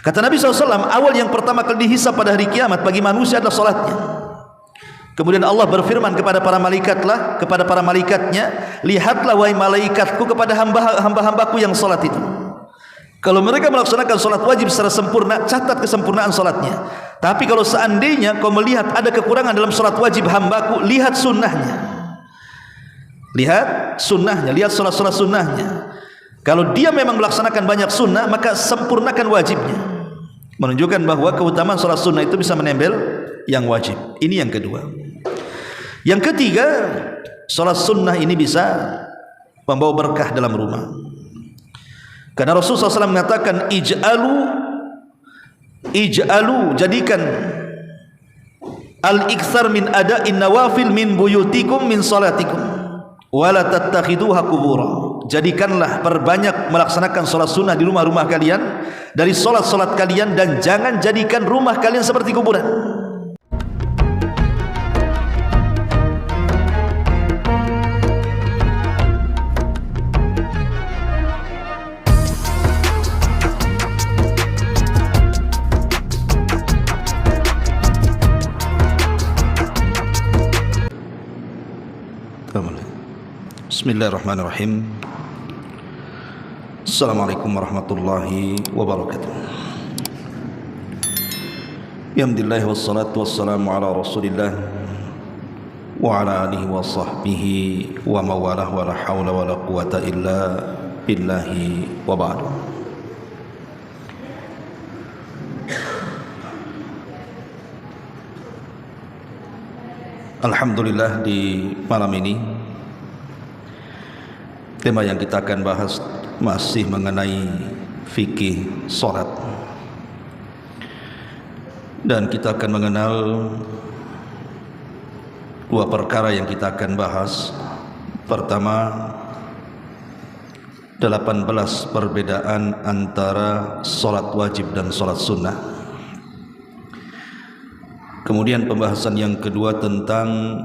Kata Nabi SAW, awal yang pertama kali dihisab pada hari kiamat bagi manusia adalah salatnya. Kemudian Allah berfirman kepada para malaikatnya, lihatlah wahai malaikatku kepada hamba-hambaku yang salat itu. Kalau mereka melaksanakan salat wajib secara sempurna, catat kesempurnaan salatnya. Tapi kalau seandainya kau melihat ada kekurangan dalam salat wajib hambaku, lihat sunnahnya. Lihat sunnahnya, lihat salat-salat sunnahnya. Kalau dia memang melaksanakan banyak sunnah, maka sempurnakan wajibnya. Menunjukkan bahwa keutamaan salat sunnah itu bisa menempel yang wajib. Ini yang kedua. Yang ketiga, salat sunnah ini bisa membawa berkah dalam rumah. Karena Rasulullah SAW mengatakan, ij'alu, jadikan al-iktsar min ada'in nawafil min buyutikum min salatikum wala tattakhiduha qubura. Jadikanlah, perbanyak melaksanakan salat sunnah di rumah-rumah kalian dari salat-salat kalian, dan jangan jadikan rumah kalian seperti kuburan. Bismillahirrahmanirrahim. Assalamualaikum warahmatullahi wabarakatuh. Alhamdulillah wassalatu wassalamu ala Rasulillah wa ala alihi wa sahbihi wa mawalah wa la hawla wa la quwata illa billahi wa ba'du. Alhamdulillah, di malam ini tema yang kita akan bahas masih mengenai fikih salat, dan kita akan mengenal dua perkara yang kita akan bahas. Pertama, 18 perbedaan antara salat wajib dan salat sunnah. Kemudian pembahasan yang kedua tentang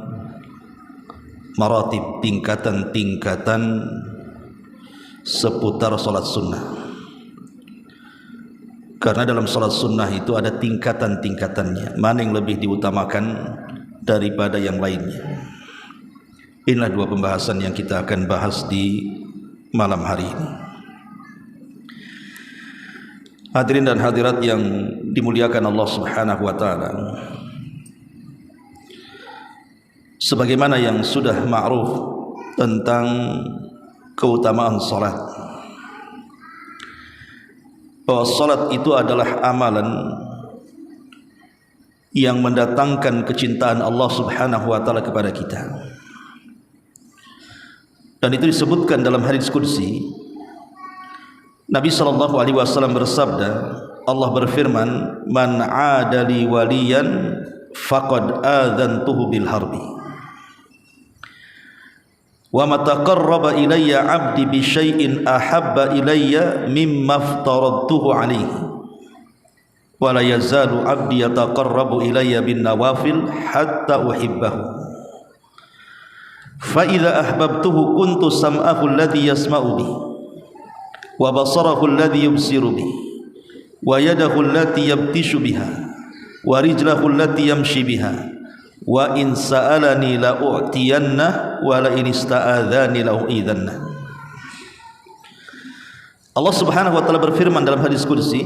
maratib, tingkatan-tingkatan seputar salat sunnah. Karena dalam salat sunnah itu ada tingkatan-tingkatannya, mana yang lebih diutamakan daripada yang lainnya. Inilah dua pembahasan yang kita akan bahas di malam hari ini. Hadirin dan hadirat yang dimuliakan Allah Subhanahu wa taala, sebagaimana yang sudah ma'ruf tentang keutamaan salat, bahwa salat itu adalah amalan yang mendatangkan kecintaan Allah Subhanahu wa taala kepada kita. Dan itu disebutkan dalam hadis qudsi. Nabi sallallahu alaihi wasallam bersabda, Allah berfirman, "Man 'adali waliyan faqad adzantuhu bil harbi." Wa ma taqarraba ilayya 'abdi bi syai'in ahabba ilayya mimma aftaradtuhu 'alaihi wa la yazalu 'abdi yataqarrabu ilayya bin nawafil hatta uhibbahu fa idza ahbabtuhu kuntu sam'ahu alladhi yasma'u bihi wa basarahu alladhi yubsiru bihi wa yadahu allati yabtishu biha wa rijlahu allati yamshi biha wa in sa'alani la u'tiyanna wa la in ista'adzani la u'idhanna. Allah Subhanahu wa taala berfirman dalam hadis qudsi,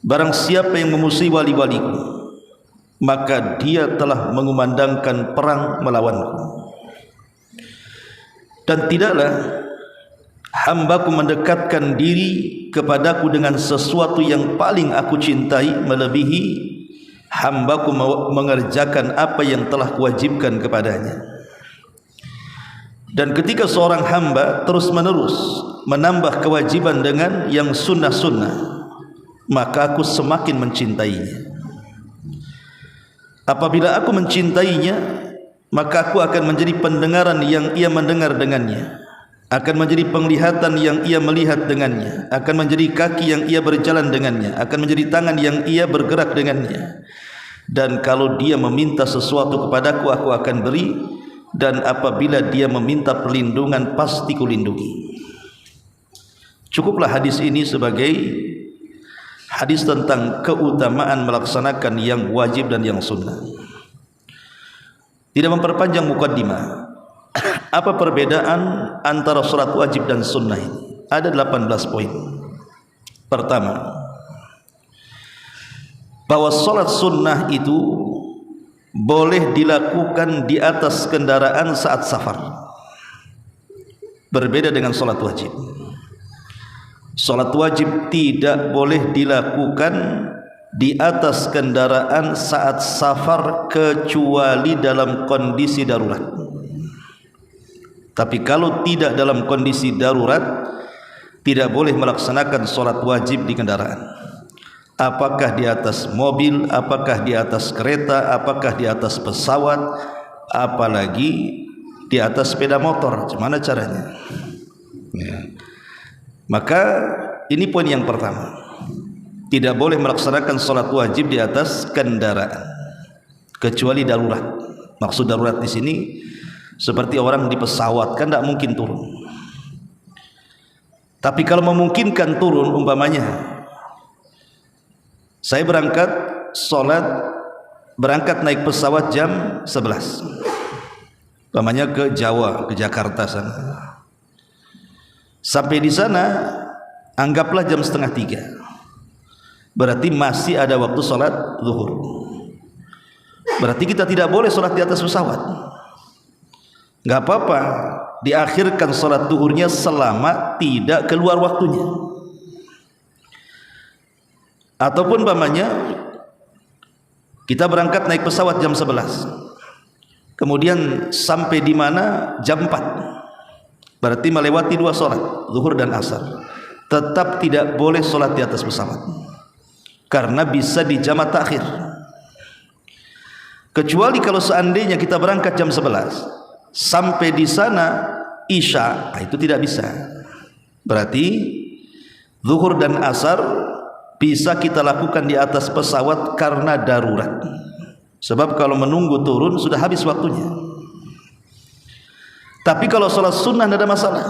barang siapa yang memusuhi wali-waliku, maka dia telah mengumandangkan perang melawanku, dan tidaklah hambaku mendekatkan diri kepadaku dengan sesuatu yang paling aku cintai melebihi hambaku mengerjakan apa yang telah kuwajibkan kepadanya. Dan ketika seorang hamba terus menerus menambah kewajiban dengan yang sunnah-sunnah, maka aku semakin mencintainya. Apabila aku mencintainya, maka aku akan menjadi pendengaran yang ia mendengar dengannya, akan menjadi penglihatan yang ia melihat dengannya, akan menjadi kaki yang ia berjalan dengannya, akan menjadi tangan yang ia bergerak dengannya. Dan kalau dia meminta sesuatu kepadaku, aku akan beri, dan apabila dia meminta perlindungan, pasti kulindungi. Cukuplah hadis ini sebagai hadis tentang keutamaan melaksanakan yang wajib dan yang sunnah. Tidak memperpanjang mukaddimah, apa perbedaan antara salat wajib dan sunnah ini? Ada 18 poin. Pertama, bahwa salat sunnah itu boleh dilakukan di atas kendaraan saat safar, berbeda dengan salat wajib. Salat wajib tidak boleh dilakukan di atas kendaraan saat safar kecuali dalam kondisi darurat. Tapi kalau tidak dalam kondisi darurat, tidak boleh melaksanakan salat wajib di kendaraan. Apakah di atas mobil, apakah di atas kereta, apakah di atas pesawat, apalagi di atas sepeda motor. Gimana caranya? Ya. Maka ini poin yang pertama. Tidak boleh melaksanakan salat wajib di atas kendaraan kecuali darurat. Maksud darurat di sini seperti orang di pesawat, kan tidak mungkin turun. Tapi kalau memungkinkan turun, umpamanya saya berangkat naik pesawat jam 11, umpamanya ke Jawa, ke Jakarta sana. Sampai di sana anggaplah jam 2:30, berarti masih ada waktu sholat zuhur. Berarti kita tidak boleh sholat di atas pesawat. Gak apa-apa diakhirkan sholat zuhurnya selama tidak keluar waktunya. Ataupun umpamanya kita berangkat naik pesawat jam 11, kemudian sampai di mana jam 4, berarti melewati 2 sholat, zuhur dan asar. Tetap tidak boleh sholat di atas pesawat, karena bisa dijamak takhir. Kecuali kalau seandainya kita berangkat jam 11, sampai di sana isya, itu tidak bisa. Berarti zuhur dan asar bisa kita lakukan di atas pesawat karena darurat. Sebab kalau menunggu turun sudah habis waktunya. Tapi kalau sholat sunnah tidak ada masalah.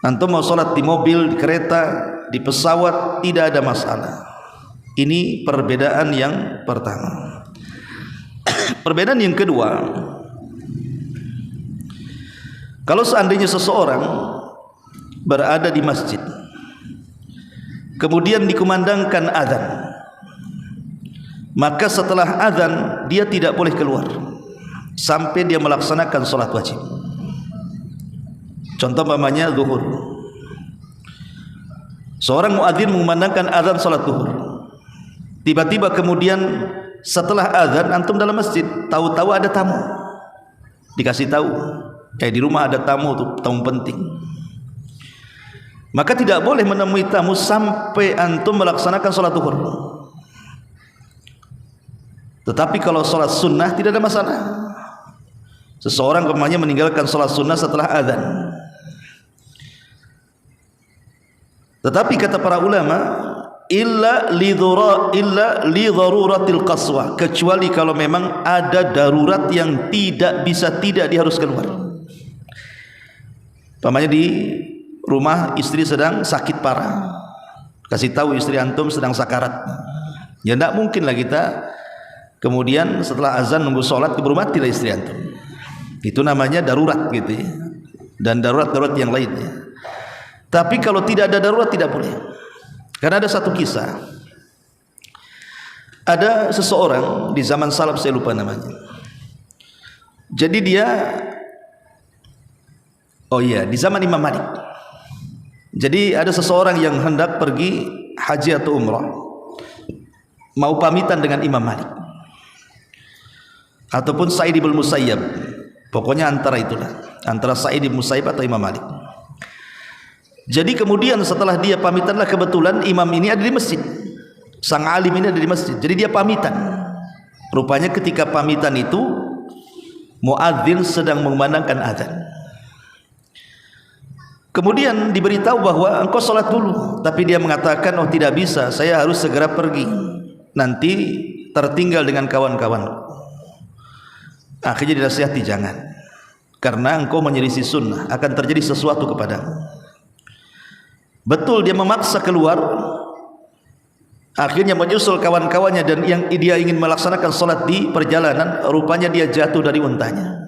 Antum mau sholat di mobil, di kereta, di pesawat, tidak ada masalah. Ini perbedaan yang pertama. Perbedaan yang kedua, kalau seandainya seseorang berada di masjid, kemudian dikumandangkan azan, maka setelah azan dia tidak boleh keluar sampai dia melaksanakan sholat wajib. Contoh umpamanya zuhur, seorang muadzin mengumandangkan azan sholat zuhur, tiba-tiba kemudian setelah azan antum dalam masjid, tahu-tahu ada tamu, dikasih tahu di rumah ada tamu, tamu penting, maka tidak boleh menemui tamu sampai antum melaksanakan sholat zuhur. Tetapi kalau sholat sunnah tidak ada masalah. Seseorang umpamanya meninggalkan sholat sunnah setelah azan, tetapi kata para ulama, illa li daruratil qaswa, kecuali kalau memang ada darurat yang tidak bisa tidak dia harus keluar. Umpamanya di rumah istri sedang sakit parah, kasih tahu istri antum sedang sakarat, ya tidak mungkin lah kita kemudian setelah azan nunggu sholat keburu matilah istri antum. Itu namanya darurat gitu ya. Dan darurat-darurat yang lainnya. Tapi kalau tidak ada darurat tidak boleh. Karena ada satu kisah, ada seseorang di zaman salaf, saya lupa namanya. Jadi dia, di zaman Imam Malik. Jadi ada seseorang yang hendak pergi haji atau umrah, mau pamitan dengan Imam Malik ataupun Sa'id bin Musayyab, pokoknya antara itulah, antara Sa'id bin Musayyab atau Imam Malik. Jadi kemudian setelah dia pamitanlah, kebetulan imam ini ada di masjid, sang alim ini ada di masjid, jadi dia pamitan. Rupanya ketika pamitan itu muadzin sedang mengumandangkan azan. Kemudian diberitahu bahwa engkau sholat dulu, tapi dia mengatakan, oh tidak bisa, saya harus segera pergi, nanti tertinggal dengan kawan-kawan. Akhirnya dinasihati, jangan, karena engkau menyelisih sunnah, akan terjadi sesuatu kepadamu. Betul dia memaksa keluar, Akhirnya menyusul kawan-kawannya dan yang dia ingin melaksanakan salat di perjalanan, rupanya dia jatuh dari untanya.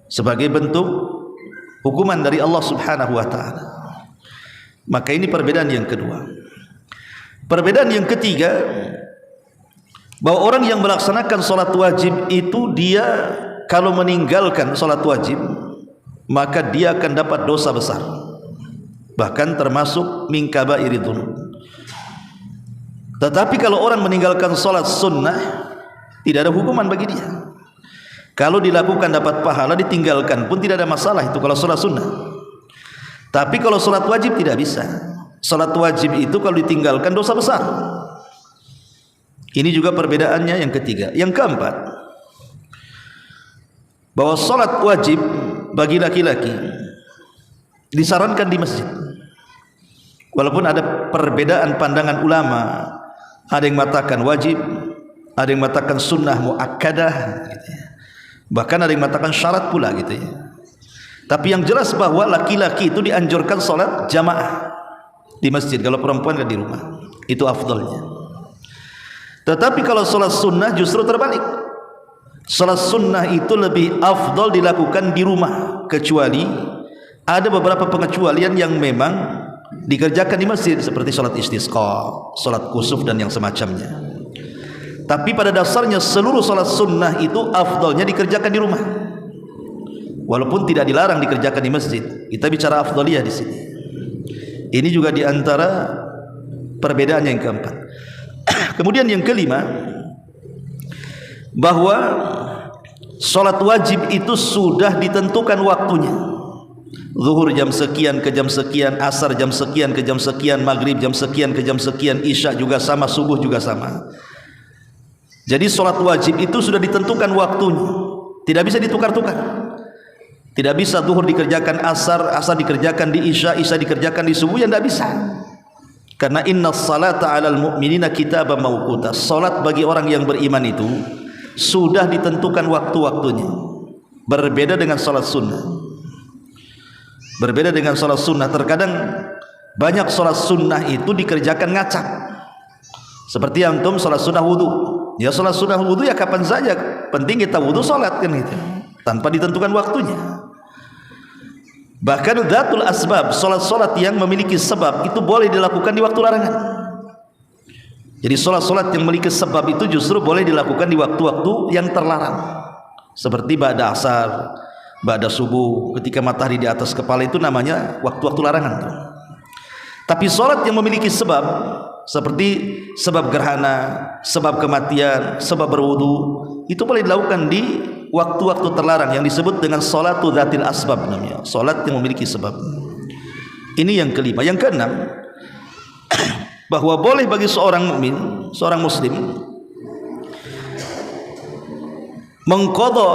Sebagai bentuk hukuman dari Allah Subhanahu wa taala. Maka ini perbedaan yang kedua. Perbedaan yang ketiga, bahwa orang yang melaksanakan salat wajib itu dia kalau meninggalkan salat wajib, maka dia akan dapat dosa besar. Bahkan termasuk min kabairi dzunub. Tetapi kalau orang meninggalkan salat sunnah, tidak ada hukuman bagi dia. Kalau dilakukan dapat pahala, ditinggalkan pun tidak ada masalah itu kalau salat sunnah. Tapi kalau salat wajib tidak bisa. Salat wajib itu kalau ditinggalkan dosa besar. Ini juga perbedaannya yang ketiga. Yang keempat, bahwa salat wajib bagi laki-laki disarankan di masjid. Walaupun ada perbedaan pandangan ulama, ada yang mengatakan wajib, ada yang mengatakan sunnah muakkadah, gitu ya. Bahkan ada yang mengatakan syarat pula, gitu ya. Tapi yang jelas bahwa laki-laki itu dianjurkan salat jamaah di masjid, kalau perempuan kan di rumah. Itu afdalnya. Tetapi kalau salat sunnah justru terbalik. Salat sunnah itu lebih afdal dilakukan di rumah, kecuali ada beberapa pengecualian yang memang dikerjakan di masjid, seperti salat istisqa, salat kusuf dan yang semacamnya. Tapi pada dasarnya seluruh salat sunnah itu afdalnya dikerjakan di rumah, walaupun tidak dilarang dikerjakan di masjid. Kita bicara afdaliyah di sini. Ini juga diantara perbedaan yang keempat. Kemudian yang kelima, bahwa salat wajib itu sudah ditentukan waktunya. Zuhur jam sekian ke jam sekian, asar jam sekian ke jam sekian, maghrib jam sekian ke jam sekian, isya juga sama, subuh juga sama. Jadi salat wajib itu sudah ditentukan waktunya, tidak bisa ditukar-tukar. Tidak bisa zuhur dikerjakan asar, asar dikerjakan di isya, isya dikerjakan di subuh, yang tidak bisa. Karena inna salata 'alal mu'minina kitaban mawquta. Salat bagi orang yang beriman itu sudah ditentukan waktu-waktunya. Berbeda dengan salat sunnah. Berbeda dengan salat sunnah. Terkadang banyak salat sunnah itu dikerjakan ngacak. Seperti antum salat sunnah wudu. Ya salat sunnah wudu ya kapan saja, penting kita wudu salat kan gitu. Tanpa ditentukan waktunya. Bahkan dzatul asbab, salat-salat yang memiliki sebab itu boleh dilakukan di waktu larangan. Jadi salat-salat yang memiliki sebab itu justru boleh dilakukan di waktu-waktu yang terlarang. Seperti ba'da asar, ba'da subuh, ketika matahari di atas kepala, itu namanya waktu-waktu larangan. Tapi salat yang memiliki sebab, seperti sebab gerhana, sebab kematian, sebab berwudu, itu boleh dilakukan di waktu-waktu terlarang yang disebut dengan salatu dzatil asbab namanya. Salat yang memiliki sebab. Ini yang kelima. Yang keenam, bahwa boleh bagi seorang mukmin, seorang muslim mengqadha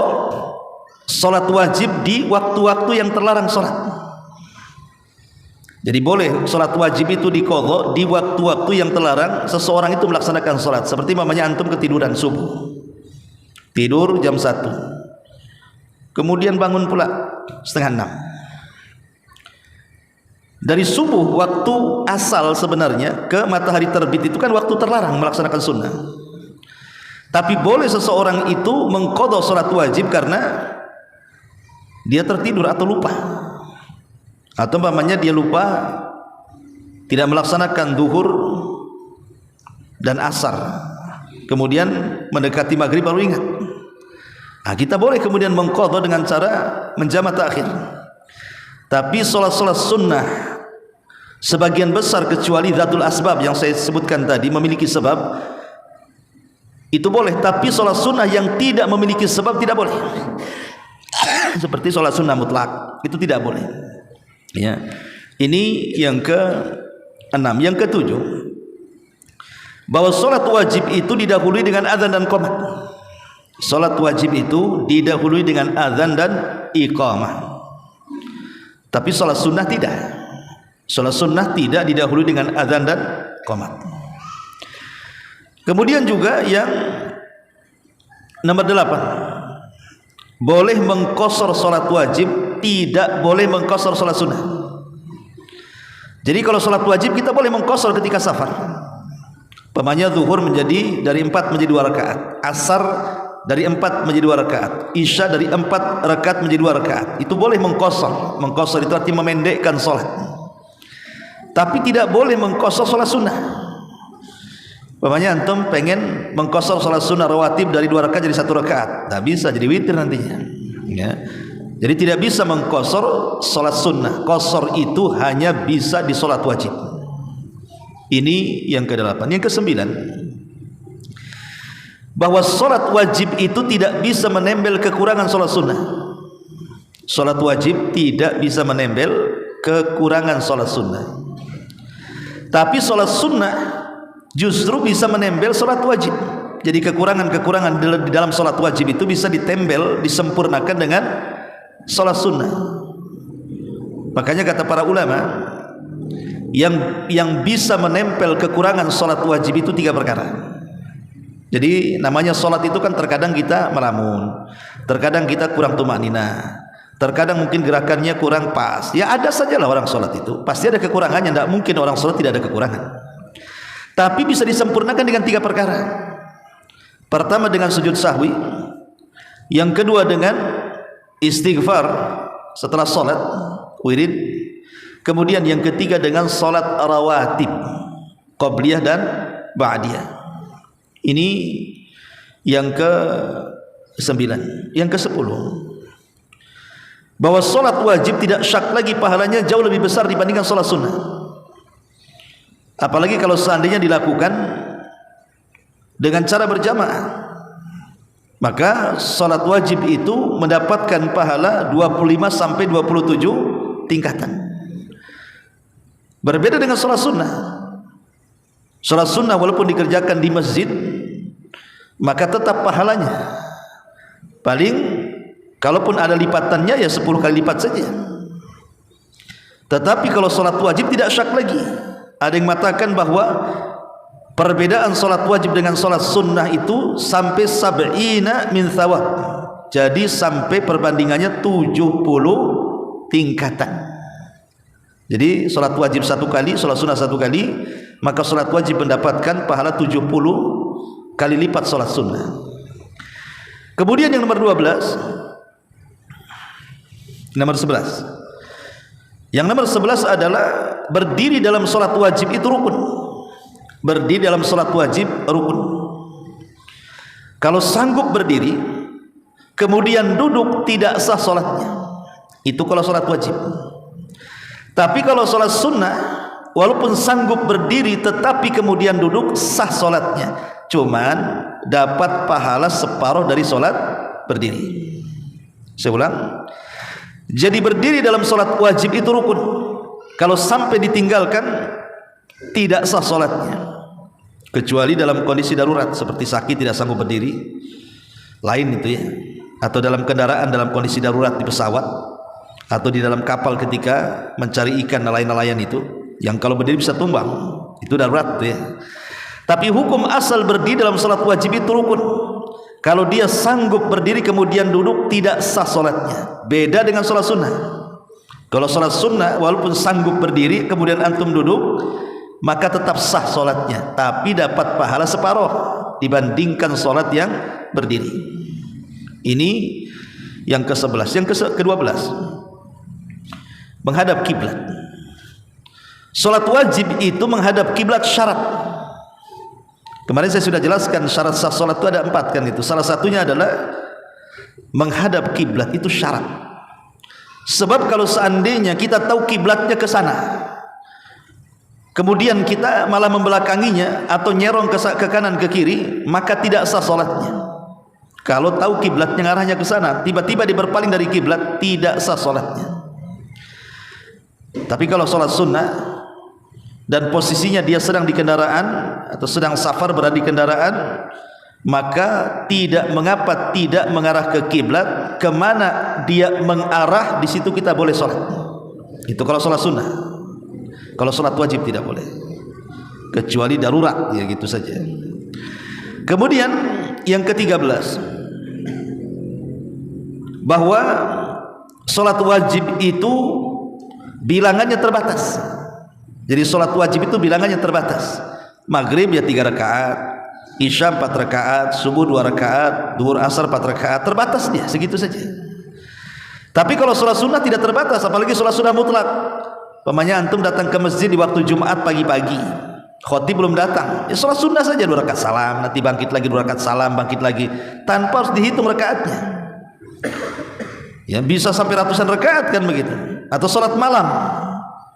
salat wajib di waktu-waktu yang terlarang salat. Jadi boleh salat wajib itu diqadha di waktu-waktu yang terlarang seseorang itu melaksanakan salat. Seperti mamanya antum ketiduran subuh. Tidur jam 1, kemudian bangun pula setengah 6. Dari subuh waktu asal sebenarnya ke matahari terbit itu kan waktu terlarang melaksanakan sunnah. Tapi boleh seseorang itu mengqadha salat wajib karena dia tertidur atau lupa, atau umpamanya dia lupa tidak melaksanakan duhur dan asar, kemudian mendekati maghrib baru ingat. Nah, kita boleh kemudian mengqadha dengan cara menjamak takhir. Tapi salat-salat sunnah sebagian besar, kecuali dzatul asbab yang saya sebutkan tadi, memiliki sebab, itu boleh. Tapi salat sunnah yang tidak memiliki sebab tidak boleh. Seperti salat sunnah mutlak, itu tidak boleh. Ya. Ini yang ke-6. Yang ke-7, bahwa salat wajib itu didahului dengan azan dan qomat. Salat wajib itu didahului dengan azan dan iqamah. Tapi salat sunnah tidak. Salat sunnah tidak didahului dengan azan dan qomat. Kemudian juga yang nomor 8, boleh mengqashar salat wajib, tidak boleh mengqashar salat sunnah. Jadi kalau salat wajib kita boleh mengqashar ketika safar. Pamannya zuhur menjadi dari 4 menjadi 2 rakaat, asar dari 4 menjadi 2 rakaat, isya dari 4 rakaat menjadi 2 rakaat. Itu boleh mengqashar. Mengqashar itu artinya memendekkan salat. Tapi tidak boleh mengqashar salat sunnah. Pamannya antum pengen mengqashar salat sunnah rawatib dari 2 rakaat jadi 1 rakaat, tak bisa, jadi witir nantinya. Ya. Jadi tidak bisa mengqashar salat sunnah. Qashar itu hanya bisa di salat wajib. Ini yang ke-8. Yang ke-9, bahwa salat wajib itu tidak bisa menempel kekurangan salat sunnah. Salat wajib tidak bisa menempel kekurangan salat sunnah. Tapi salat sunnah justru bisa menempel salat wajib. Jadi kekurangan-kekurangan di dalam salat wajib itu bisa ditempel, disempurnakan dengan salat sunnah. Makanya kata para ulama, yang bisa menempel kekurangan salat wajib itu 3 perkara. Jadi namanya salat itu kan terkadang kita melamun, terkadang kita kurang tumakninah, terkadang mungkin gerakannya kurang pas. Ya ada sajalah orang salat itu, pasti ada kekurangannya. Tidak mungkin orang salat tidak ada kekurangan. Tapi bisa disempurnakan dengan 3 perkara. Pertama dengan sujud sahwi, yang kedua dengan istighfar setelah salat wirid, kemudian yang ketiga dengan salat rawatib, qabliyah dan ba'diyah. Ini yang ke-9. Yang ke-10, bahwa salat wajib tidak syak lagi pahalanya jauh lebih besar dibandingkan salat sunnah. Apalagi kalau seandainya dilakukan dengan cara berjamaah, maka salat wajib itu mendapatkan pahala 25 sampai 27 tingkatan. Berbeda dengan salat sunnah. Salat sunnah walaupun dikerjakan di masjid, maka tetap pahalanya paling, kalaupun ada lipatannya ya 10 kali lipat saja. Tetapi kalau salat wajib tidak syak lagi. Ada yang mengatakan bahwa perbedaan salat wajib dengan salat sunnah itu sampai sab'ina min thawab. Jadi sampai perbandingannya 70 tingkatan. Jadi salat wajib 1 kali, salat sunnah 1 kali, maka salat wajib mendapatkan pahala 70 kali lipat salat sunnah. Kemudian yang nomor 12, nomor 11. Yang nomor 11 adalah berdiri dalam salat wajib itu rukun. Berdiri dalam salat wajib rukun. Kalau sanggup berdiri kemudian duduk tidak sah salatnya. Itu kalau salat wajib. Tapi kalau salat sunnah walaupun sanggup berdiri tetapi kemudian duduk sah salatnya. Cuman dapat pahala separuh dari salat berdiri. Saya ulang. Jadi berdiri dalam salat wajib itu rukun. Kalau sampai ditinggalkan tidak sah salatnya. Kecuali dalam kondisi darurat seperti sakit tidak sanggup berdiri, lain itu ya. Atau dalam kendaraan dalam kondisi darurat di pesawat, atau di dalam kapal ketika mencari ikan nelayan-nelayan itu, yang kalau berdiri bisa tumbang, itu darurat itu ya. Tapi hukum asal berdiri dalam salat wajib itu rukun. Kalau dia sanggup berdiri kemudian duduk tidak sah salatnya. Beda dengan salat sunnah. Kalau salat sunnah walaupun sanggup berdiri kemudian antum duduk, maka tetap sah salatnya, tapi dapat pahala separuh dibandingkan salat yang berdiri. Ini yang ke-11. Yang ke-12, menghadap kiblat. Salat wajib itu menghadap kiblat syarat. Kemarin saya sudah jelaskan syarat sah salat itu ada 4 kan itu. Salah satunya adalah menghadap kiblat, itu syarat. Sebab kalau seandainya kita tahu kiblatnya ke sana, kemudian kita malah membelakanginya atau nyerong ke kanan ke kiri, maka tidak sah salatnya. Kalau tahu kiblatnya ngarahnya ke sana, tiba-tiba dia berpaling dari kiblat, tidak sah salatnya. Tapi kalau salat sunnah dan posisinya dia sedang di kendaraan atau sedang safar berada di kendaraan, maka tidak mengapa tidak mengarah ke kiblat, kemana dia mengarah di situ kita boleh sholat. Itu kalau sholat sunnah. Kalau sholat wajib tidak boleh, kecuali darurat ya gitu saja. Kemudian yang ke-13, bahwa sholat wajib itu bilangannya terbatas. Jadi sholat wajib itu bilangannya terbatas. Maghrib ya 3 rakaat, Isya 4 rakaat, subuh 2 rakaat, duhur asar 4 rakaat, terbatas dia segitu saja. Tapi kalau sholat sunnah tidak terbatas, apalagi sholat sunnah mutlak. Pemanya antum datang ke masjid di waktu Jumat pagi-pagi, khotib belum datang, ya sholat sunnah saja 2 rakaat salam, nanti bangkit lagi 2 rakaat salam, bangkit lagi, tanpa harus dihitung rakaatnya. Ya bisa sampai ratusan rakaat kan begitu. Atau sholat malam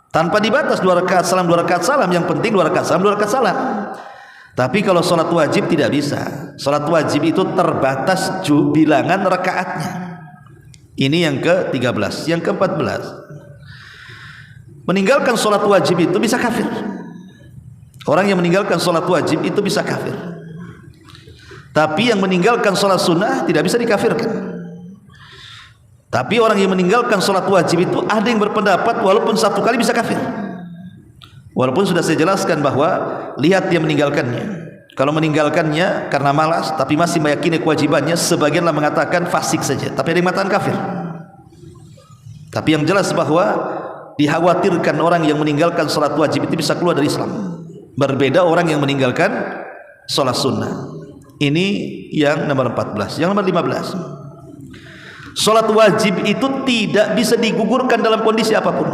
tanpa dibatas 2 rakaat salam 2 rakaat salam, yang penting 2 rakaat salam 2 rakaat salam. Tapi kalau sholat wajib tidak bisa. Sholat wajib itu terbatas bilangan rakaatnya. Ini yang ke-13. Yang ke-14, meninggalkan sholat wajib itu bisa kafir. Orang yang meninggalkan sholat wajib itu bisa kafir. Tapi yang meninggalkan sholat sunnah tidak bisa dikafirkan. Tapi orang yang meninggalkan sholat wajib itu ada yang berpendapat walaupun 1 kali bisa kafir. Walaupun sudah saya jelaskan bahwa lihat dia meninggalkannya. Kalau meninggalkannya karena malas tapi masih meyakini kewajibannya, sebagianlah mengatakan fasik saja, tapi ada yang mengatakan kafir. Tapi yang jelas bahwa dikhawatirkan orang yang meninggalkan sholat wajib itu bisa keluar dari Islam. Berbeda orang yang meninggalkan sholat sunnah. Ini yang nomor 14. Yang nomor 15, sholat wajib itu tidak bisa digugurkan dalam kondisi apapun.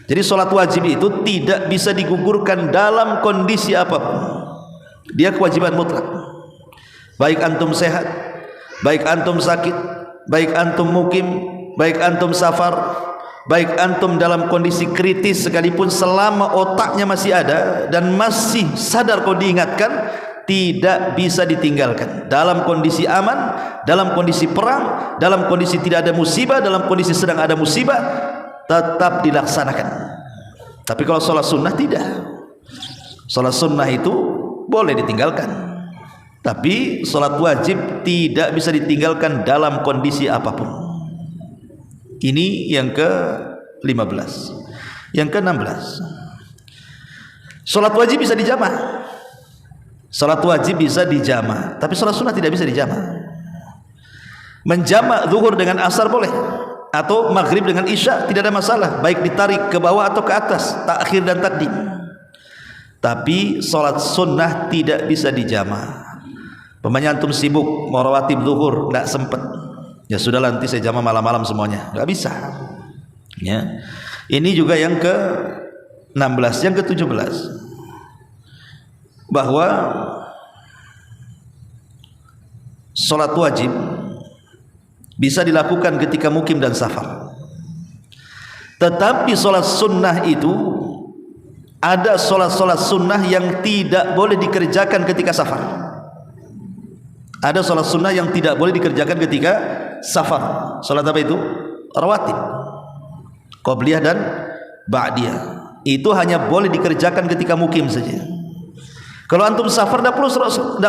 Jadi sholat wajib itu tidak bisa digugurkan dalam kondisi apapun. Dia kewajiban mutlak. Baik antum sehat, baik antum sakit, baik antum mukim, baik antum safar, baik antum dalam kondisi kritis sekalipun, selama otaknya masih ada dan masih sadar kalau diingatkan, tidak bisa ditinggalkan. Dalam kondisi aman, dalam kondisi perang, dalam kondisi tidak ada musibah, dalam kondisi sedang ada musibah, tetap dilaksanakan. Tapi kalau sholat sunnah tidak. Sholat sunnah itu boleh ditinggalkan, tapi sholat wajib tidak bisa ditinggalkan dalam kondisi apapun. Ini yang ke-15. Yang ke-16, sholat wajib bisa dijamak. Sholat wajib bisa dijamak, tapi sholat sunnah tidak bisa dijamak. Menjamak zuhur dengan asar boleh, atau maghrib dengan isya tidak ada masalah, baik ditarik ke bawah atau ke atas, takhir dan takdim. Tapi sholat sunnah tidak bisa dijamak. Pemanya antum sibuk mau rawatib zuhur, tidak sempat, ya sudah nanti saya jamak malam-malam semuanya, nggak bisa. Ya, ini juga yang ke-16. Yang ke-17, bahwa sholat wajib bisa dilakukan ketika mukim dan safar. Tetapi sholat sunnah itu, ada sholat-sholat sunnah yang tidak boleh dikerjakan ketika safar. Ada sholat sunnah yang tidak boleh dikerjakan ketika safar. Sholat apa itu? Rawatib, qobliyah dan ba'diyah. Itu hanya boleh dikerjakan ketika mukim saja. Kalau antum safar tidak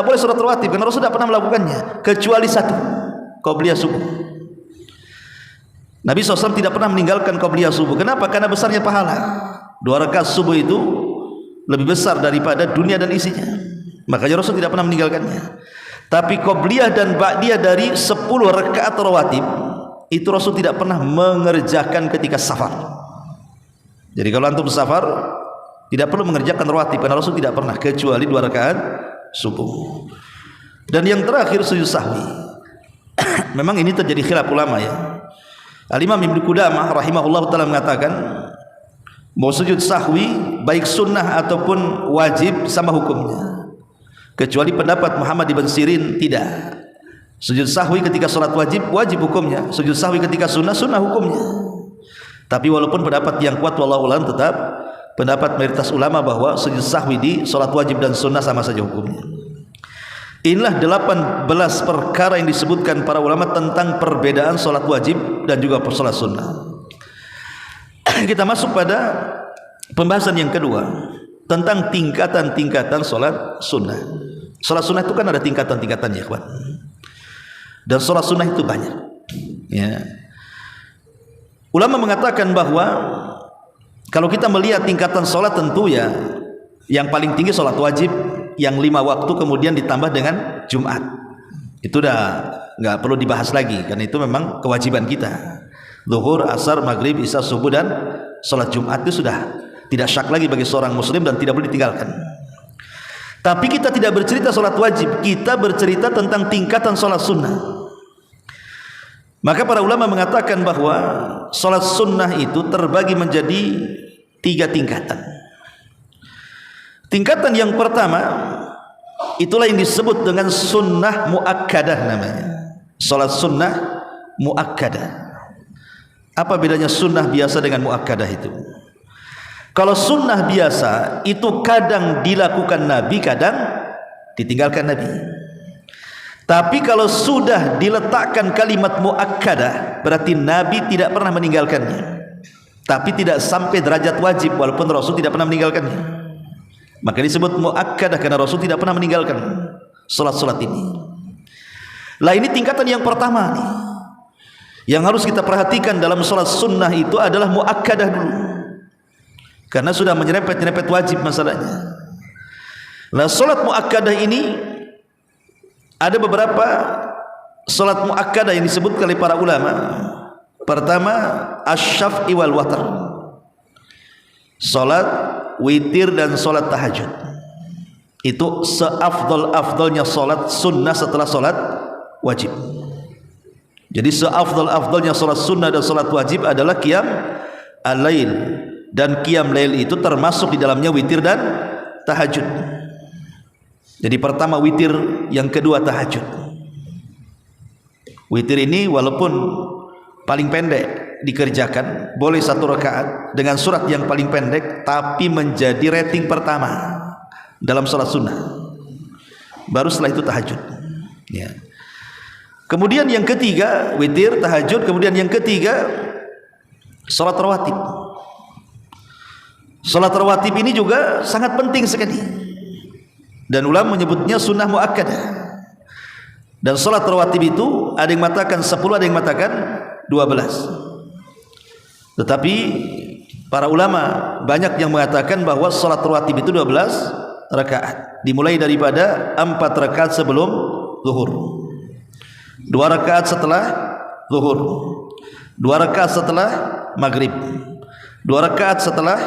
boleh sholat rawatib, karena Rasul tidak pernah melakukannya kecuali 1, qobliyah subuh. Nabi SAW tidak pernah meninggalkan qobliyah subuh. Kenapa? Karena besarnya pahala. 2 rakaat subuh itu lebih besar daripada dunia dan isinya, makanya Rasul tidak pernah meninggalkannya. Tapi qobliyah dan ba'diyah dari 10 rakaat rawatib itu Rasul tidak pernah mengerjakan ketika safar. Jadi kalau antum safar tidak perlu mengerjakan rawatib, karena Rasul tidak pernah, kecuali 2 rakaat subuh. Dan yang terakhir sujud sahwi. Memang ini terjadi khilaf ulama ya. Al-Imam Ibnu Qudamah rahimahullah ta'ala mengatakan bahwa sujud sahwi baik sunnah ataupun wajib sama hukumnya, kecuali pendapat Muhammad ibn Sirin tidak. Sujud sahwi ketika sholat wajib, wajib hukumnya. Sujud sahwi ketika sunnah, sunnah hukumnya. Tapi walaupun pendapat yang kuat wallahu a'lam, tetap pendapat mayoritas ulama bahwa sujud sahwi di sholat wajib dan sunnah sama saja hukumnya. Inilah 18 perkara yang disebutkan para ulama tentang perbedaan sholat wajib dan juga sholat sunnah. Kita masuk pada pembahasan yang kedua, tentang tingkatan-tingkatan sholat sunnah. Sholat sunnah itu kan ada tingkatan-tingkatan ya kawan. Dan sholat sunnah itu banyak ya. Ulama mengatakan bahwa kalau kita melihat tingkatan sholat, tentu ya yang paling tinggi sholat wajib yang 5 waktu, kemudian ditambah dengan Jumat. Itu udah nggak perlu dibahas lagi, karena itu memang kewajiban kita. Zuhur, asar, maghrib, isya, subuh dan sholat Jumat itu sudah tidak syak lagi bagi seorang muslim dan tidak boleh ditinggalkan. Tapi kita tidak bercerita salat wajib, kita bercerita tentang tingkatan salat sunnah. Maka para ulama mengatakan bahwa salat sunnah itu terbagi menjadi 3 tingkatan. Tingkatan yang pertama itulah yang disebut dengan sunnah muakkadah namanya. Salat sunnah muakkadah. Apa bedanya sunnah biasa dengan muakkadah itu? Kalau sunnah biasa itu kadang dilakukan Nabi, kadang ditinggalkan Nabi. Tapi kalau sudah diletakkan kalimat muakkadah, berarti Nabi tidak pernah meninggalkannya. Tapi tidak sampai derajat wajib, walaupun Rasul tidak pernah meninggalkannya. Maka disebut muakkadah karena Rasul tidak pernah meninggalkan salat-salat ini. Lah ini tingkatan yang pertama nih. Yang harus kita perhatikan dalam salat sunnah itu adalah muakkadah dulu. Karena sudah menyerempet-nyerempet wajib masalahnya. Nah, salat muakkadah ini ada beberapa salat muakkadah yang disebut oleh para ulama. Pertama, asy-syaf'i wal watr. Salat witir dan salat tahajud. Itu seafdal-afdalnya salat sunnah setelah salat wajib. Jadi seafdal-afdalnya salat sunnah dan salat wajib adalah qiyam al-lail, dan qiyam lail itu termasuk di dalamnya witir dan tahajud. Jadi pertama witir, yang kedua tahajud. Witir ini walaupun paling pendek dikerjakan, boleh 1 rakaat dengan surat yang paling pendek, tapi menjadi rating pertama dalam salat sunnah. Baru setelah itu tahajud. Ya. Kemudian yang ketiga witir, tahajud. Kemudian yang ketiga salat rawatib. Salat rawatib ini juga sangat penting sekali, dan ulama menyebutnya sunnah muakkadah. Dan salat rawatib itu ada yang mengatakan 10, ada yang mengatakan 12. Tetapi para ulama banyak yang mengatakan bahwa salat rawatib itu 12 rakaat, dimulai daripada 4 rakaat sebelum zuhur, 2 rakaat setelah zuhur, 2 rakaat setelah maghrib, 2 rakaat setelah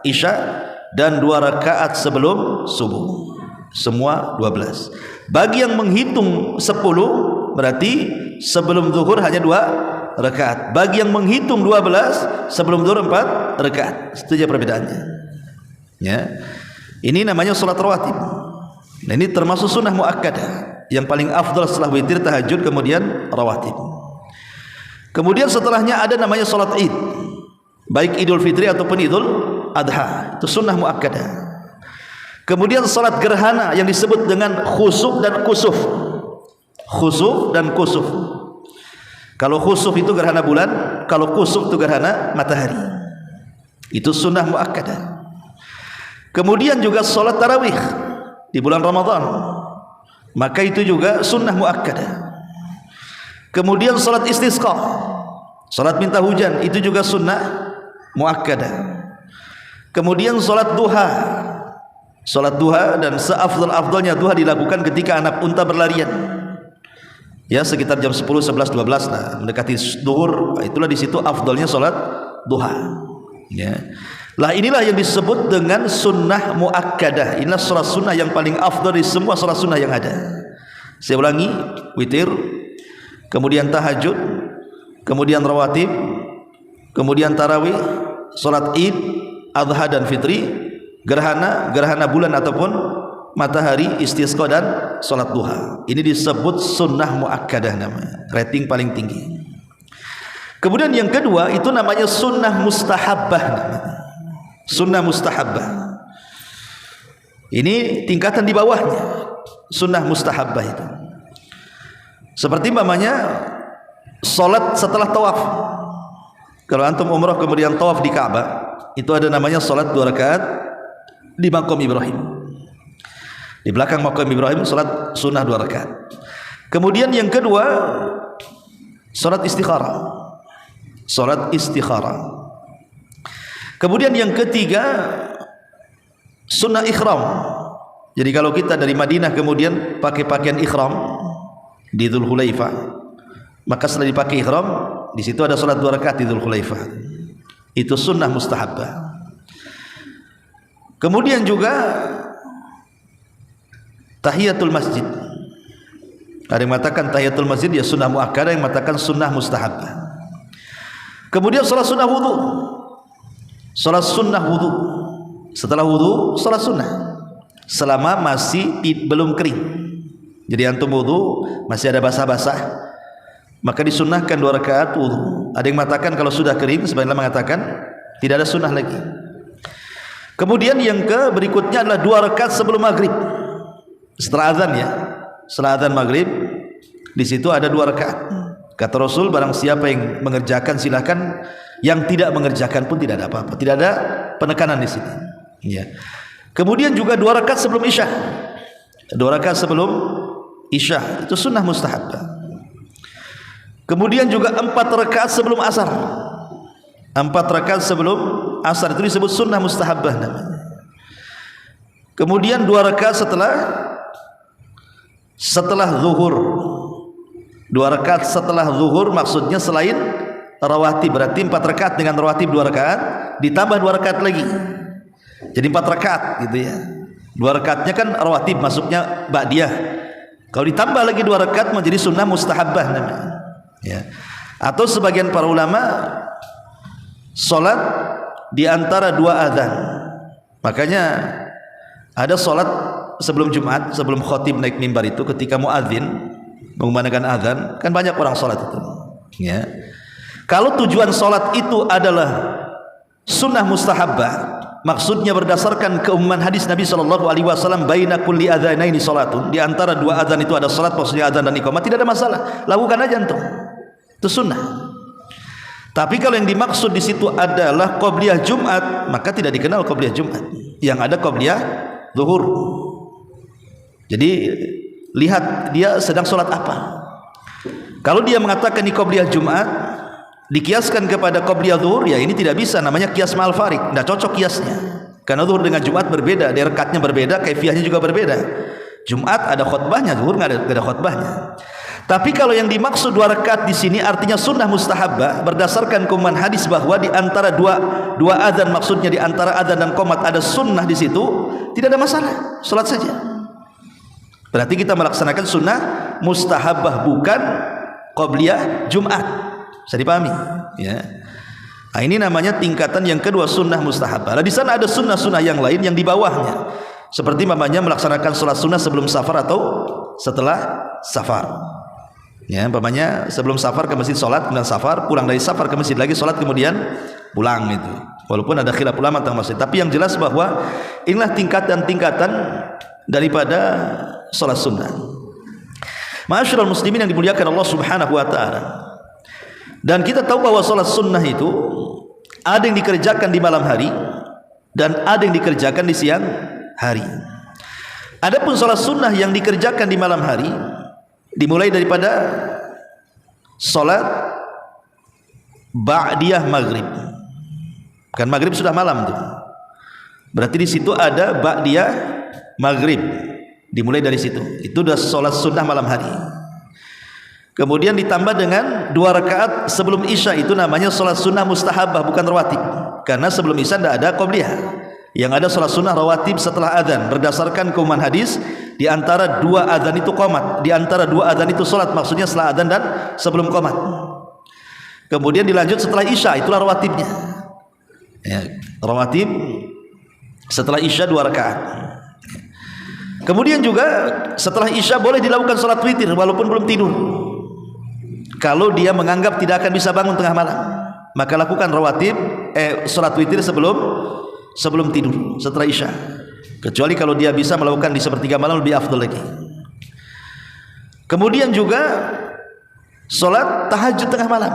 isya, dan 2 rakaat sebelum subuh. Semua 12. Bagi yang menghitung 10, berarti sebelum zuhur hanya 2 rakaat. Bagi yang menghitung 12, sebelum zuhur 4 rakaat. Itu saja perbedaannya. Ya. Ini namanya salat rawatib. Nah, ini termasuk sunnah muakkadah. Yang paling afdal setelah witir, tahajud, kemudian rawatib. Kemudian setelahnya ada namanya salat Id, baik Idul Fitri ataupun Idul Adha. Itu sunnah muakkadah. Kemudian salat gerhana yang disebut dengan khusuf dan kusuf. Khusuf dan kusuf. Kalau khusuf itu gerhana bulan, kalau kusuf itu gerhana matahari. Itu sunnah muakkadah. Kemudian juga salat tarawih di bulan Ramadan, maka itu juga sunnah muakkadah. Kemudian salat istisqa, salat minta hujan, itu juga sunnah muakkadah. Kemudian salat duha. Salat duha, dan seafdal-afdalnya duha dilakukan ketika anak unta berlarian. Ya, sekitar jam 10, 11, 12 lah, mendekati zuhur. Itulah di situ afdalnya salat duha. Ya. Lah inilah yang disebut dengan sunnah muakkadah. Inilah salat sunnah yang paling afdal dari semua salat sunnah yang ada. Saya ulangi, witir, kemudian tahajud, kemudian rawatib, kemudian tarawih, salat Id, Adha dan Fitri, gerhana bulan ataupun matahari, istisqa, dan salat duha. Ini disebut sunnah muakkadah namanya, rating paling tinggi. Kemudian yang kedua itu namanya sunnah mustahabbah namanya. Sunnah mustahabbah ini tingkatan di bawahnya sunnah mustahabbah itu. Seperti umpamanya salat setelah tawaf. Kalau antum umrah kemudian tawaf di Ka'bah, itu ada namanya salat 2 rakaat di maqam Ibrahim. Di belakang maqam Ibrahim salat sunnah 2 rakaat. Kemudian yang kedua salat istikharah. Salat istikharah. Kemudian yang ketiga sunnah ikhram. Jadi kalau kita dari Madinah kemudian pakai pakaian ikhram di Dzulhulaifah, maka setelah dipakai ikhram, di situ ada salat 2 rakaat di Dzulhulaifah. Itu sunnah mustahabbah. Kemudian juga tahiyatul masjid. Ada yang mengatakan tahiyatul masjid ya sunnah muakkadah, yang mengatakan sunnah mustahabah. Kemudian salat sunnah wudu. Salat sunnah wudu. Setelah wudu salat sunnah. Selama masih belum kering. Jadi antum wudu masih ada basah-basah, maka disunnahkan 2 rakaat wudu. Ada yang mengatakan kalau sudah kering, sebagian mengatakan tidak ada sunnah lagi. Kemudian yang berikutnya adalah 2 rakaat sebelum maghrib. Setelah azan ya. Setelah azan maghrib, di situ ada 2 rakaat. Kata Rasul, barang siapa yang mengerjakan silakan, yang tidak mengerjakan pun tidak ada apa-apa. Tidak ada penekanan di sini. Ya. Kemudian juga 2 rakaat sebelum isya. 2 rakaat sebelum isya itu sunnah mustahab. Kemudian juga 4 rakaat sebelum asar. 4 rakaat sebelum asar itu disebut sunnah mustahabah namanya. Kemudian 2 rakaat setelah zuhur. 2 rakaat setelah zuhur maksudnya selain rawatib, berarti 4 rakaat dengan rawatib 2 rakaat ditambah 2 rakaat lagi. Jadi 4 rakaat gitu ya. 2 rakaatnya kan rawatib, masuknya ba'diyah. Kalau ditambah lagi 2 rakaat menjadi sunnah mustahabah namanya. Ya. Atau sebagian para ulama salat di antara 2 azan. Makanya ada salat sebelum Jumat, sebelum khatib naik mimbar itu, ketika muadzin mengumandangkan azan, kan banyak orang salat itu. Ya. Kalau tujuan salat itu adalah sunnah mustahabah, maksudnya berdasarkan keumuman hadis Nabi SAW, baina kulli adzanaini salatun, di antara 2 azan itu ada salat, maksudnya azan dan iqamah, tidak ada masalah, lakukan aja antum, itu sunnah. Tapi kalau yang dimaksud di situ adalah qabliyah Jumat, maka tidak dikenal qabliyah Jumat, yang ada qabliyah zuhur. Jadi lihat dia sedang salat apa. Kalau dia mengatakan ini qabliyah Jumat, dikiaskan kepada qabliyah zuhur, ya ini tidak bisa, namanya kias ma'al farik, tidak cocok kiasnya. Karena zuhur dengan Jumat berbeda, dia rekatnya berbeda, kaifiyahnya juga berbeda. Jumat ada khutbahnya, zuhur nggak ada khutbahnya. Tapi kalau yang dimaksud 2 rakaat di sini artinya sunnah mustahabah, berdasarkan keumuman hadis bahwa di antara dua azan, maksudnya di antara azan dan qomat ada sunnah di situ, tidak ada masalah, salat saja. Berarti kita melaksanakan sunnah mustahabah, bukan qabliyah Jumat. Bisa dipahami? Ya. Nah, ini namanya tingkatan yang kedua, sunnah mustahabah. Nah, di sana ada sunnah-sunnah yang lain yang di bawahnya, seperti mamanya melaksanakan sholat sunnah sebelum safar atau setelah safar. Ya, mamanya sebelum safar ke masjid sholat, kemudian safar, pulang dari safar ke masjid lagi sholat, kemudian pulang itu. Walaupun ada khilaf ulama tentang masjid, tapi yang jelas bahwa inilah tingkatan-tingkatan daripada sholat sunnah. Ma'asyiral muslimin yang dimuliakan Allah Subhanahu wa taala. Dan kita tahu bahwa sholat sunnah itu ada yang dikerjakan di malam hari dan ada yang dikerjakan di siang hari. Adapun sholat sunnah yang dikerjakan di malam hari dimulai daripada sholat ba'diyah maghrib. Kan maghrib sudah malam tuh. Berarti di situ ada ba'diyah maghrib. Dimulai dari situ. Itu sudah sholat sunnah malam hari. Kemudian ditambah dengan 2 rakaat sebelum isya, itu namanya sholat sunnah mustahabah, bukan rawatib. Karena sebelum isya tidak ada qabliyah. Yang ada sholat sunnah rawatib setelah adzan, berdasarkan keumuman hadis, di antara 2 adzan itu qomat, di antara 2 adzan itu sholat, maksudnya setelah adzan dan sebelum qomat. Kemudian dilanjut setelah isya, itulah rawatibnya. Ya, rawatib setelah isya 2 rakaat. Kemudian juga setelah isya boleh dilakukan sholat witir walaupun belum tidur. Kalau dia menganggap tidak akan bisa bangun tengah malam, maka lakukan rawatib sholat witir sebelum tidur setelah isya. Kecuali kalau dia bisa melakukan di sepertiga malam, lebih afdal lagi. Kemudian juga sholat tahajud tengah malam.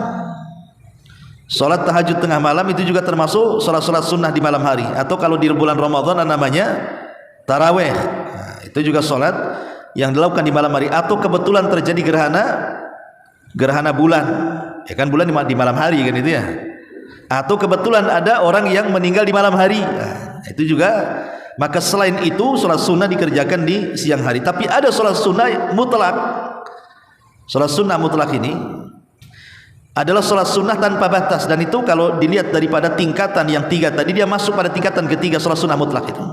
Sholat tahajud tengah malam itu juga termasuk sholat-sholat sunnah di malam hari. Atau kalau di bulan Ramadan namanya taraweh. Nah, itu juga sholat yang dilakukan di malam hari. Atau kebetulan terjadi gerhana bulan, ya kan, bulan di malam hari kan itu ya. Atau kebetulan ada orang yang meninggal di malam hari, nah, itu juga. Maka selain itu sholat sunnah dikerjakan di siang hari. Tapi ada sholat sunnah mutlak. Sholat sunnah mutlak ini adalah sholat sunnah tanpa batas, dan itu kalau dilihat daripada tingkatan yang 3 tadi, dia masuk pada tingkatan ketiga sholat sunnah mutlak itu.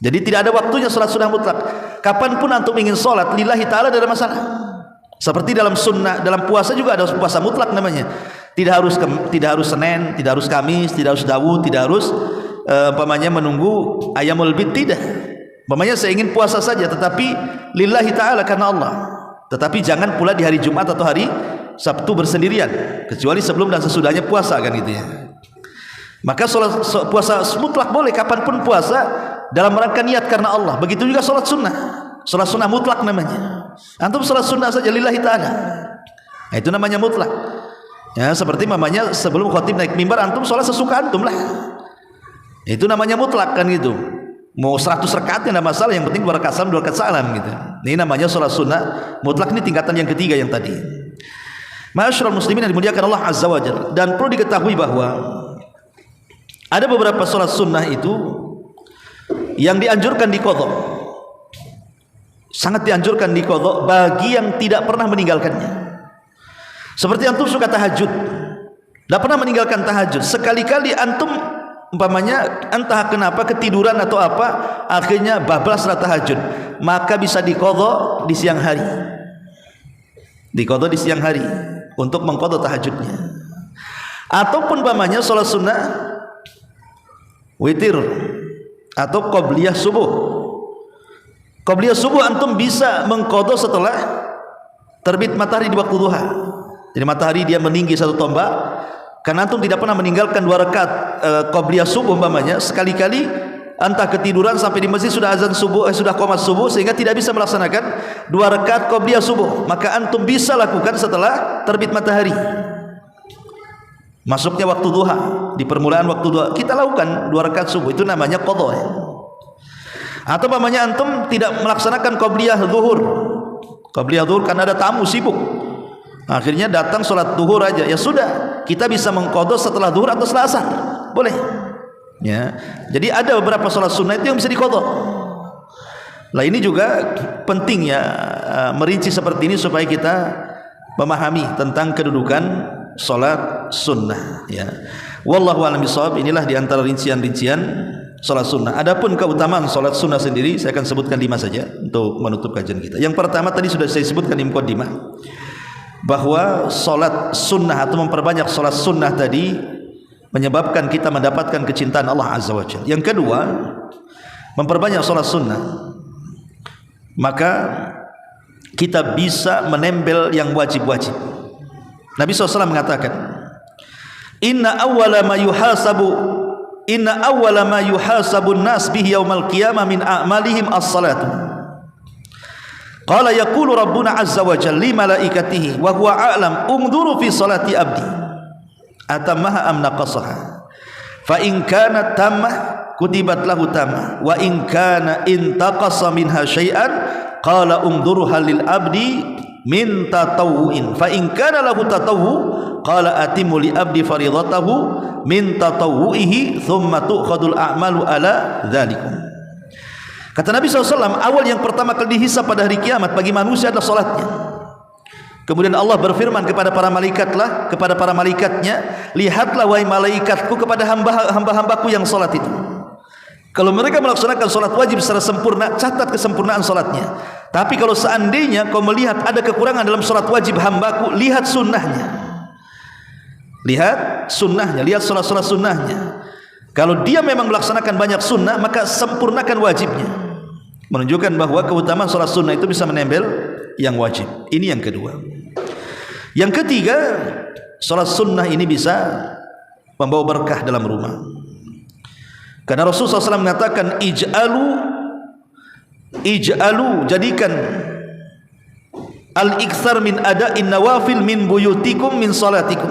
Jadi tidak ada waktunya salat sunnah mutlak. Kapanpun antum ingin salat lillahi ta'ala tidak ada masalah. Seperti dalam sunnah, dalam puasa juga ada puasa mutlak namanya. Tidak harus Senin, tidak harus Kamis, tidak harus Daud, tidak harus umpamanya menunggu ayamul bid, tidak. Umpamanya saya ingin puasa saja tetapi lillahi ta'ala karena Allah. Tetapi jangan pula di hari Jumat atau hari Sabtu bersendirian, kecuali sebelum dan sesudahnya puasa kan gitu ya. Maka puasa mutlak boleh kapanpun puasa dalam rangka niat karena Allah. Begitu juga salat sunnah mutlak namanya. Antum salat sunnah saja lillahi ta'ala, nah, itu namanya mutlak. Ya, seperti mamanya sebelum khatib naik mimbar antum salat sesuka antum lah, itu namanya mutlak kan gitu. Mau 100 rakaat tidak masalah, yang penting 2 rakaat salam gitu. Ini namanya salat sunnah mutlak. Ini tingkatan yang ketiga yang tadi. Ma'asyiral muslimin yang dimuliakan Allah azza wajalla. Dan perlu diketahui bahwa ada beberapa salat sunnah itu yang dianjurkan diqadha, sangat dianjurkan diqadha bagi yang tidak pernah meninggalkannya. Seperti antum suka tahajud, tidak pernah meninggalkan tahajud, sekali-kali antum umpamanya entah kenapa ketiduran atau apa, akhirnya bablas salat tahajud, maka bisa diqadha di siang hari. Diqadha di siang hari untuk mengqadha tahajudnya. Ataupun umpamanya salat sunnah witir atau qabliyah subuh. Qabliyah subuh antum bisa mengqadha setelah terbit matahari di waktu duha. Jadi matahari dia meninggi 1 tombak, karena antum tidak pernah meninggalkan 2 rakaat qabliyah subuh umpamanya, sekali-kali entah ketiduran sampai di masjid sudah azan subuh, sudah qomat subuh, sehingga tidak bisa melaksanakan 2 rakaat qabliyah subuh, maka antum bisa lakukan setelah terbit matahari, masuknya waktu duha, di permulaan waktu duha kita lakukan 2 rakaat subuh, itu namanya qadha ya. Atau umpamanya antum tidak melaksanakan qabliyah zuhur karena ada tamu sibuk, akhirnya datang sholat duhur aja, ya sudah, kita bisa mengqadha setelah duhur atau setelah asar, boleh ya. Jadi ada beberapa sholat sunnah itu yang bisa diqadha. Lah ini juga penting ya, merinci seperti ini supaya kita memahami tentang kedudukan sholat sunnah ya. Wallahu a'lam bishawab. Inilah diantara rincian-rincian sholat sunnah. Adapun keutamaan sholat sunnah sendiri saya akan sebutkan 5 saja untuk menutup kajian kita. Yang pertama tadi sudah saya sebutkan di muqaddimah, bahwa sholat sunnah atau memperbanyak sholat sunnah tadi menyebabkan kita mendapatkan kecintaan Allah azza wa jalla. Yang kedua, memperbanyak sholat sunnah, maka kita bisa menempel yang wajib-wajib. Nabi SAW mengatakan, Inna awwala ma yuhasabun nas bihi yaumal qiyamah min a'malihim as-salatu. Qala yaqulu rabbuna azza wa jalla li malaikatihi wa huwa a'lam umduru fi salati abdi atammaha am naqasaha fa in kanat tammah kutibat lahu tammah wa in kana intaqasa minha syai'an qala umduruha lil abdi min tatawwu'in fa in kana lahu tatawwu' qala atimmu li abdi faridatahu min tatawwu'ihi thumma tu'khadul a'malu ala dzalikum. Kata Nabi SAW, awal yang pertama kali dihisab pada hari kiamat bagi manusia adalah salatnya. Kemudian Allah berfirman kepada para malaikatnya, lihatlah wahai malaikatku kepada hamba-hambaku yang salat itu. Kalau mereka melaksanakan salat wajib secara sempurna, catat kesempurnaan salatnya. Tapi kalau seandainya kau melihat ada kekurangan dalam salat wajib hambaku, lihat sunnahnya. Lihat sunnahnya, lihat salat-salat sunnahnya. Kalau dia memang melaksanakan banyak sunnah, maka sempurnakan wajibnya. Menunjukkan bahwa keutamaan salat sunnah itu bisa menempel yang wajib. Ini yang kedua. Yang ketiga, salat sunnah ini bisa membawa berkah dalam rumah. Karena Rasulullah SAW mengatakan, ij'alu, jadikan al-iktsar min ada'in nawafil min buyutikum min salatikum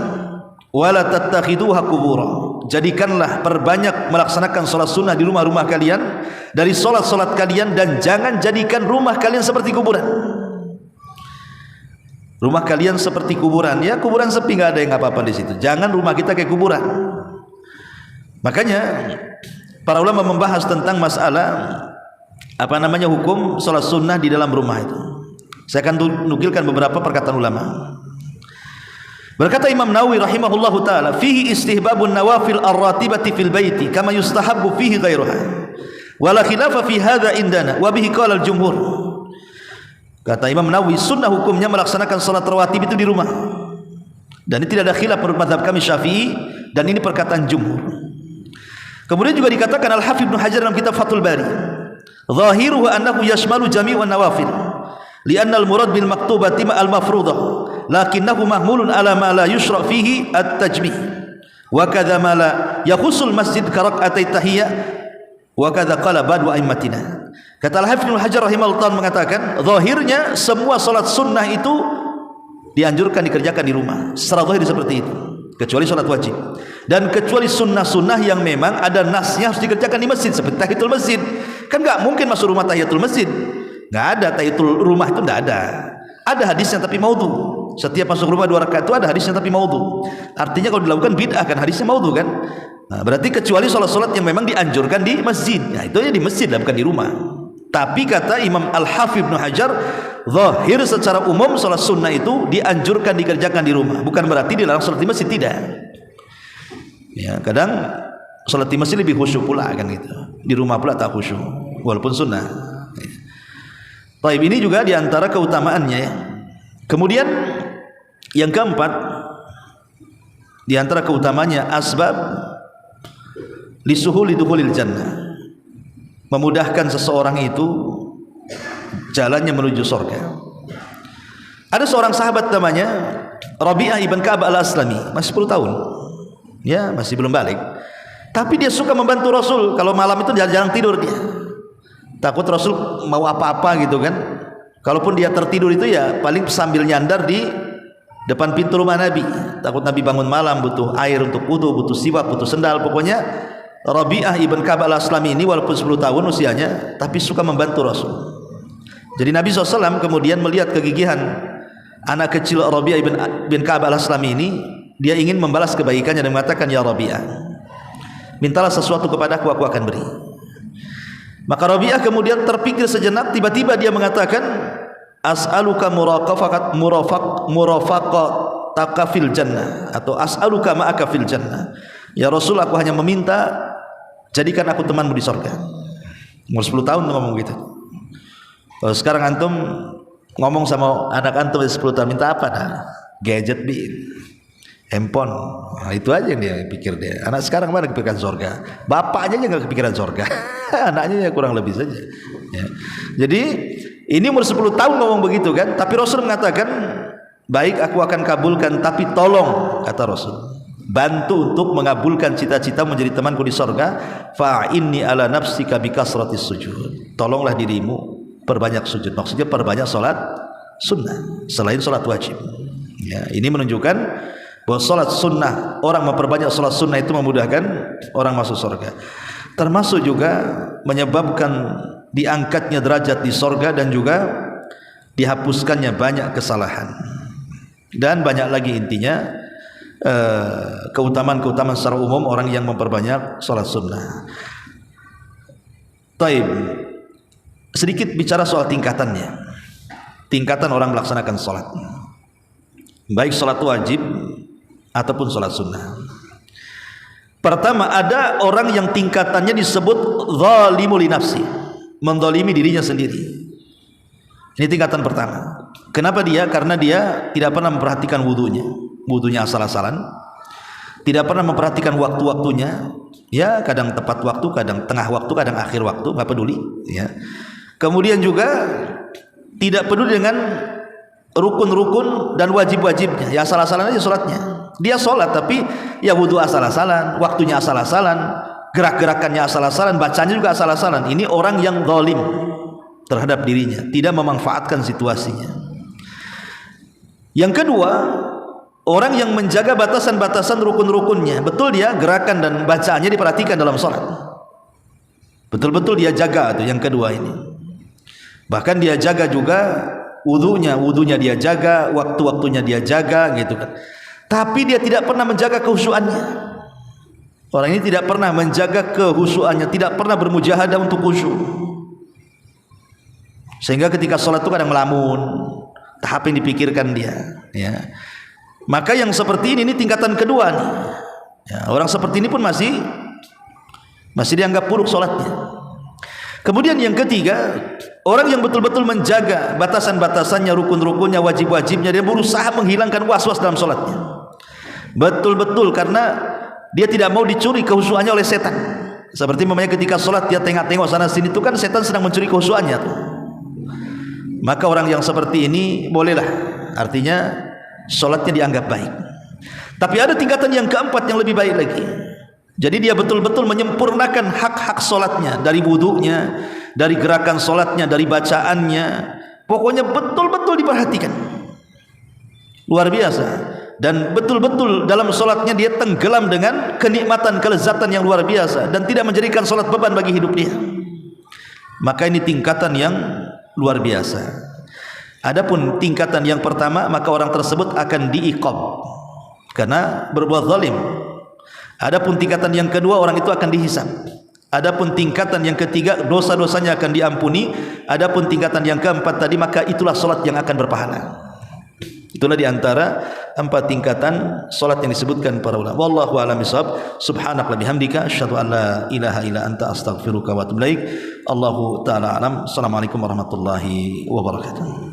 wala tattakhiduha qubura. Jadikanlah, perbanyak melaksanakan salat sunnah di rumah-rumah kalian, dari salat-salat kalian, dan jangan jadikan rumah kalian seperti kuburan. Rumah kalian seperti kuburan, ya kuburan sepi, nggak ada yang apa-apa di situ. Jangan rumah kita kayak kuburan. Makanya para ulama membahas tentang masalah hukum salat sunnah di dalam rumah itu. Saya akan nukilkan beberapa perkataan ulama. Berkata Imam Nawawi rahimahullahu taala, fihi istihbabun nawafil ar-ratibati fil baiti kama yustahabbu fihi ghairuha. Wala khilafa fi hadza indana wa bihi qala al-jumhur. Kata Imam Nawawi, sunnah hukumnya melaksanakan salat rawatib itu di rumah. Dan ini tidak ada khilaf menurut mazhab kami Syafi'i, dan ini perkataan jumhur. Kemudian juga dikatakan Al-Hafidz Ibnu Hajar dalam kitab Fathul Bari, zahiruhu annahu yashmalu jami'an nawafil, li'anna al-murad bil maktubati ma al-mafruḍah, lakinnahu mahmulun ala ma la yushra' fihi at-tajmi', wa kadza ma la yakhussul masjid ka rak'atay tahiyyah, wa kadza qala ba'du a'immatina. Kata Al-Hafidz Ibnu Hajar rahimahullah mengatakan, zahirnya semua salat sunnah itu dianjurkan dikerjakan di rumah. Secara zahir seperti itu, kecuali salat wajib. Dan kecuali sunnah-sunnah yang memang ada nasnya harus dikerjakan di masjid, seperti tahiyatul masjid. Kan enggak mungkin masuk rumah tahiyatul masjid. Enggak ada tahiyatul rumah itu, enggak ada. Ada hadisnya tapi maudhu. Setiap masuk rumah 2 rakaat itu ada hadisnya tapi maudhu. Artinya kalau dilakukan bid'ah kan, hadisnya maudhu kan. Nah, berarti kecuali salat-salat yang memang dianjurkan di masjid. Ya, itu aja di masjid, bukan di rumah. Tapi kata Imam Al-Hafidz Ibnu Hajar, zahir secara umum salat sunnah itu dianjurkan dikerjakan di rumah. Bukan berarti dilarang salat di masjid, tidak. Ya, kadang salat di masjid lebih khusyuk pula kan gitu. Di rumah pula tak khusyuk walaupun sunnah. Baik, ini juga diantara keutamaannya ya. Kemudian yang keempat diantara keutamanya asbab lisuhuli dukhulil jannah, memudahkan seseorang itu jalannya menuju surga. Ada seorang sahabat namanya Rabi'ah ibn Ka'ab al-Aslami, masih 10 tahun ya, masih belum balik, tapi dia suka membantu Rasul. Kalau malam itu jarang tidur dia, takut Rasul mau apa-apa gitu kan. Kalaupun dia tertidur itu ya paling sambil nyandar di depan pintu rumah Nabi, takut Nabi bangun malam butuh air untuk wudu, butuh siwak, butuh sendal. Pokoknya Rabi'ah ibn Ka'ab al-Aslami ini walaupun 10 tahun usianya, tapi suka membantu Rasul. Jadi Nabi SAW kemudian melihat kegigihan anak kecil Rabi'ah ibn Ka'ab al-Aslami ini, dia ingin membalas kebaikannya dan mengatakan, ya Rabi'ah, mintalah sesuatu kepadaku, aku akan beri. Maka Rabi'ah kemudian terpikir sejenak, tiba-tiba dia mengatakan, as'aluka murafaqataka fil jannah, atau as'aluka ma'aka fil jannah. Ya Rasul, aku hanya meminta jadikan aku temanmu di surga. Umur 10 tahun ngomong gitu. Kalau sekarang antum ngomong sama anak antum 10 tahun, minta apa dah? Gadget bi, handphone. Nah, itu aja yang dia pikir dia. Anak sekarang mana kepikiran surga? Bapaknya aja nggak kepikiran surga. Anaknya ya kurang lebih saja. Ya. Jadi ini umur 10 tahun ngomong begitu kan. Tapi Rasul mengatakan, baik, aku akan kabulkan, tapi tolong, kata Rasul, bantu untuk mengabulkan cita-cita menjadi temanku di surga. Fa inni ala nafsika bi kasratis sujud. Tolonglah dirimu perbanyak sujud. Maksudnya perbanyak salat sunnah selain salat wajib. Ya, ini menunjukkan bahwa salat sunnah, orang memperbanyak salat sunnah itu memudahkan orang masuk surga. Termasuk juga menyebabkan diangkatnya derajat di surga dan juga dihapuskannya banyak kesalahan. Dan banyak lagi intinya keutamaan-keutamaan secara umum orang yang memperbanyak salat sunnah. Taib, sedikit bicara soal tingkatannya, tingkatan orang melaksanakan salat, baik salat wajib ataupun salat sunnah. Pertama, ada orang yang tingkatannya disebut zalimul li nafsi, menzalimi dirinya sendiri. Ini tingkatan pertama. Kenapa dia? Karena dia tidak pernah memperhatikan wudunya asal-asalan, tidak pernah memperhatikan waktu-waktunya, ya kadang tepat waktu, kadang tengah waktu, kadang akhir waktu, nggak peduli, ya. Kemudian juga tidak peduli dengan rukun-rukun dan wajib-wajibnya, ya asal-asalan aja sholatnya. Dia sholat tapi ya wudu asal-asalan, waktunya asal-asalan, gerak-gerakannya asal-asalan, bacanya juga asal-asalan. Ini orang yang zalim terhadap dirinya, tidak memanfaatkan situasinya. Yang kedua, orang yang menjaga batasan-batasan rukun-rukunnya. Betul, dia gerakan dan bacaannya diperhatikan dalam sholat, betul-betul dia jaga tuh. Yang kedua ini, bahkan dia jaga juga wudunya dia jaga, waktu-waktunya dia jaga gitu kan. Tapi dia tidak pernah menjaga khusyuannya. Orang ini tidak pernah menjaga khusyuannya, tidak pernah bermujahadah untuk khusyuk, sehingga ketika sholat itu kadang melamun, tahap yang dipikirkan dia, ya. Maka yang seperti ini tingkatan kedua nih, ya, orang seperti ini pun masih dianggap buruk sholatnya. Kemudian yang ketiga, orang yang betul-betul menjaga batasan-batasannya, rukun-rukunnya, wajib-wajibnya, dia berusaha menghilangkan was-was dalam solatnya. Betul-betul, karena dia tidak mau dicuri kehusuannya oleh setan. Seperti memangnya ketika solat dia tengok-tengok sana sini, itu kan setan sedang mencuri kehusuannya tuh. Maka orang yang seperti ini bolehlah, artinya solatnya dianggap baik. Tapi ada tingkatan yang keempat yang lebih baik lagi. Jadi dia betul-betul menyempurnakan hak-hak solatnya, dari wudunya, dari gerakan solatnya, dari bacaannya, pokoknya betul-betul diperhatikan, luar biasa. Dan betul-betul dalam solatnya dia tenggelam dengan kenikmatan, kelezatan yang luar biasa, dan tidak menjadikan solat beban bagi hidup dia. Maka ini tingkatan yang luar biasa. Adapun tingkatan yang pertama, maka orang tersebut akan diiqab karena berbuat zalim. Adapun tingkatan yang kedua, orang itu akan dihisab. Adapun tingkatan yang ketiga, dosa-dosanya akan diampuni. Adapun tingkatan yang keempat tadi, maka itulah solat yang akan berpahala. Itulah diantara 4 tingkatan solat yang disebutkan para ulama. Wallahu a'lam bishawab. Subhanaka bihamdika asyhadu an la ilaha illa anta astaghfiruka wa atubu ilaik. Allahu ta'ala alam. Assalamualaikum warahmatullahi wabarakatuh.